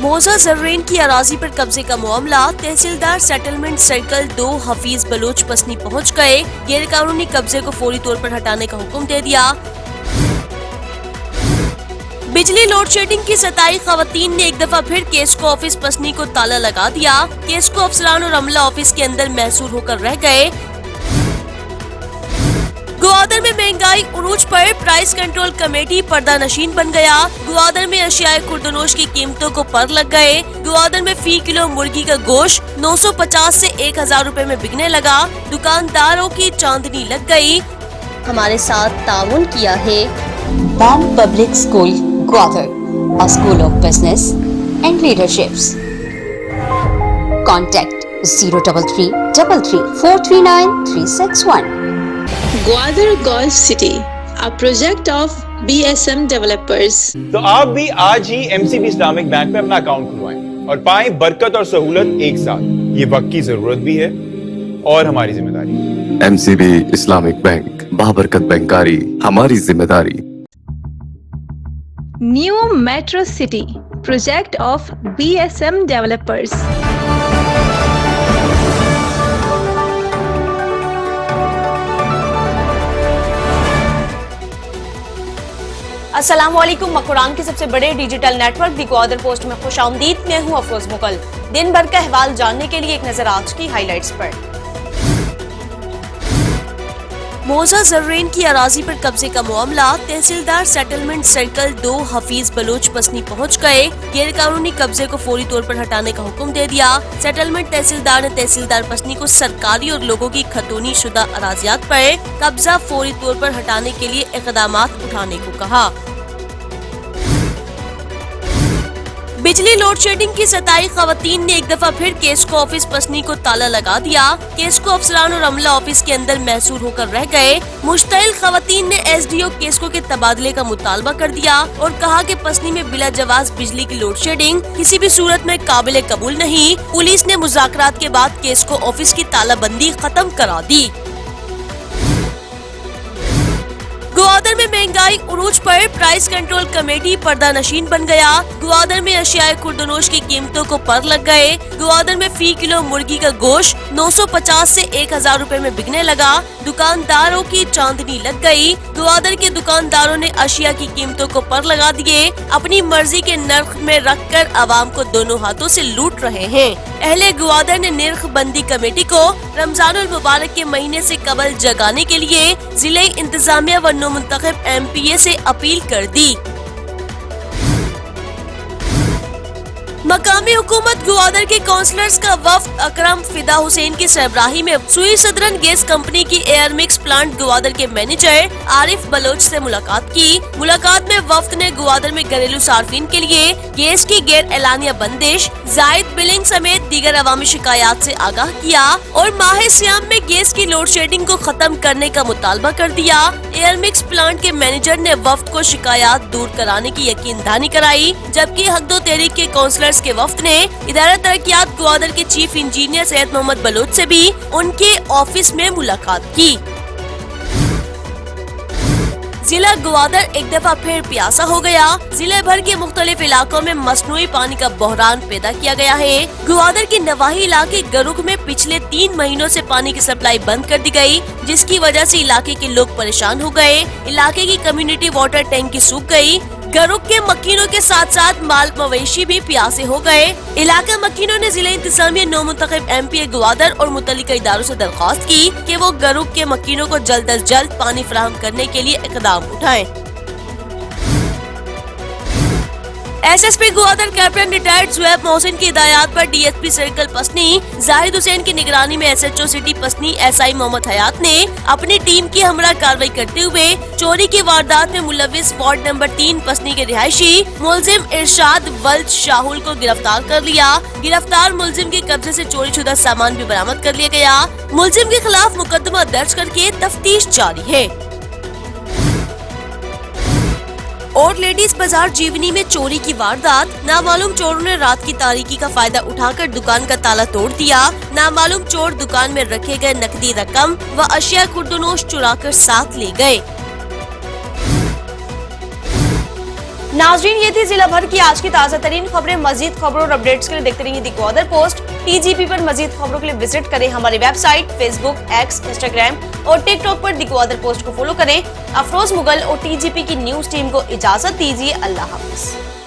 मोजा जर्रेन की अराजी पर कब्जे का मामला। तहसीलदार सेटलमेंट सर्कल 2 हफीज बलोच पसनी पहुंच गए। गैर कानूनी कब्जे को फौरी तौर पर हटाने का हुक्म दे दिया। बिजली लोड शेडिंग की सताई खवातीन ने एक दफा फिर केसको ऑफिस पसनी को ताला लगा दिया। केसको अफसरान और अमला ऑफिस के अंदर महसूर होकर रह गए। ग्वादर में महंगाई उरूज पर प्राइस कंट्रोल कमेटी पर्दा नशीन बन गया। ग्वादर में अशियाए खुर्दनोश की कीमतों को पर लग गए। ग्वादर में फी किलो मुर्गी का गोश्त 950 से 1000 रुपए में बिकने लगा। दुकानदारों की चांदनी लग गई। हमारे साथ ताउन किया है BAM public school Gwadar, a school of business and leaderships. Contact 033 33 439 361. Gwadar golf city, a project of BSM developers. तो आप भी आज ही MCB इस्लामिक बैंक में अपना अकाउंट खुलवाएं और पाएं बरकत और सहूलत एक साथ। ये वक्त की जरूरत भी है और हमारी जिम्मेदारी। MCB इस्लामिक बैंक, बाबरकत बैंकारी हमारी जिम्मेदारी। New Metro City, project of BSM developers. अस्सलामुअलैकुम। मकुरान के सबसे बड़े डिजिटल नेटवर्क दी ग्वादर पोस्ट में खुशामदीद। मैं हूं अफरोज मुगल। दिन भर का अहवाल जानने के लिए एक नजर आज की हाइलाइट्स पर। मोजा जर्रेन की अराजी पर कब्जे का मामला। तहसीलदार सेटलमेंट सर्कल 2 हफीज बलोच पसनी पहुंच गए। गैर कानूनी कब्जे को फौरी तौर पर हटाने का हुक्म दे दिया। सेटलमेंट तहसीलदार ने तहसीलदार पसनी को सरकारी और लोगों की खतौनी शुदा अराजियात पर कब्जा फौरी तौर पर हटाने के लिए इक़दामात उठाने को कहा। बिजली लोड शेडिंग की सताई खवातीन ने एक दफा फिर केसको ऑफिस पसनी को ताला लगा दिया। केसको अफसरान और अमला ऑफिस के अंदर महसूर होकर रह गए। मुश्तइल खवातीन ने SDO केसको के तबादले का मुतालबा कर दिया और कहा कि पसनी में बिला जवाज बिजली की लोड शेडिंग किसी भी सूरत में काबिल कबूल नहीं। पुलिस ने मुज़ाकरात के बाद केसको ऑफिस की तालाबंदी खत्म करा दी। ग्वादर में महंगाई उरूज पर प्राइस कंट्रोल कमेटी पर्दा नशीन बन गया। ग्वादर में अशियाए खुर्दनोश की कीमतों को पर लग गए। ग्वादर में फी किलो मुर्गी का गोश्त 950 से 1000 रुपए में बिकने लगा। दुकानदारों की चांदनी लग गई। ग्वादर के दुकानदारों ने अशिया की कीमतों को पर लगा दिए। अपनी मर्जी के नर्ख में रखकर आवाम को दोनों हाथों से लूट रहे हैं। अहले ग्वादर ने निर्ख बंदी कमेटी को रमजानुल मुबारक के महीने से कबल जगाने के लिए जिले इंतजामिया व मुंतखब MPA से अपील कर दी। मकामी हुकूमत ग्वादर के काउंसलर्स का वफ्द अकरम फिदा हुसैन की सरबराही में सुई सदरन गैस कंपनी की एयर मिक्स प्लांट ग्वादर के मैनेजर आरिफ बलोच से मुलाकात की। मुलाकात में वफ्द ने ग्वादर में घरेलू सार्फिन के लिए गैस की गैर एलानिया बंदिश, जायद बिलिंग समेत दीगर अवामी शिकायत से आगाह किया और माह सियाम में गैस की लोड शेडिंग को खत्म करने का मुतालबा कर दिया। एयर मिक्स प्लांट के मैनेजर ने वफ्द को शिकायत दूर कराने की यकीन दहानी कराई, जबकि हक दो तहरीक के काउंसलर्स के वफ्द ने इदारा तरक्यात ग्वादर के चीफ इंजीनियर सैयद मोहम्मद बलोच से भी उनके ऑफिस में मुलाकात की। जिला ग्वादर एक दफा फिर प्यासा हो गया। जिले भर के मुख्तलिफ इलाकों में मसनूई पानी का बहरान पैदा किया गया है। ग्वादर के नवाही इलाके गरुक में पिछले 3 महीनों से पानी की सप्लाई बंद कर दी गई, जिसकी वजह से इलाके के लोग परेशान हो गए। इलाके की कम्युनिटी वाटर टैंकी सूख गई। गरुक के मक्खिनों के साथ साथ माल मवेशी भी प्यासे हो गए। इलाका मक्खिनों ने जिले इंतजामिया नौ मुंतखब MPA ग्वादर और मुतल्लिका इदारों से दरख्वास्त की कि वो गरुक के मक्खिनों को जल्द अज जल्द पानी फराहम करने के लिए इक़दाम उठाएं। SSP Gwadar captain retired Zuhaib Mohsin की हिदायत पर DSP सर्कल पसनी जाहिद हुसैन की निगरानी में SHO सिटी पसनी SI मोहम्मद हयात ने अपनी टीम की हमरा कार्रवाई करते हुए चोरी की वारदात में मुलविस वार्ड नंबर 3 पसनी के रिहायशी मुलजिम इरशाद वल्द शाहुल को गिरफ्तार कर लिया। गिरफ्तार मुलजिम के कब्जे से चोरी शुदा सामान भी बरामद कर लिया गया। मुलजिम के खिलाफ मुकदमा दर्ज करके तफ्तीश जारी है। और लेडीज बाजार जीवनी में चोरी की वारदात। नामालूम चोरों ने रात की तारीकी का फायदा उठाकर दुकान का ताला तोड़ दिया। नामालूम चोर दुकान में रखे गए नकदी रकम व अशिया खुर्दनोश चुराकर साथ ले गए। नाजरीन, ये थी जिला भर की आज की ताजा तरीन खबरें। मजीद खबरों और अपडेट्स के लिए देखते रहिए दी ग्वादर पोस्ट। TGP पर मजीद खबरों के लिए विजिट करें हमारी वेबसाइट, फेसबुक, एक्स, इंस्टाग्राम और टिकटॉक पर दी ग्वादर पोस्ट को फॉलो करें। अफरोज मुगल और TGP की न्यूज टीम को इजाजत दीजिए। अल्लाह हाफिज।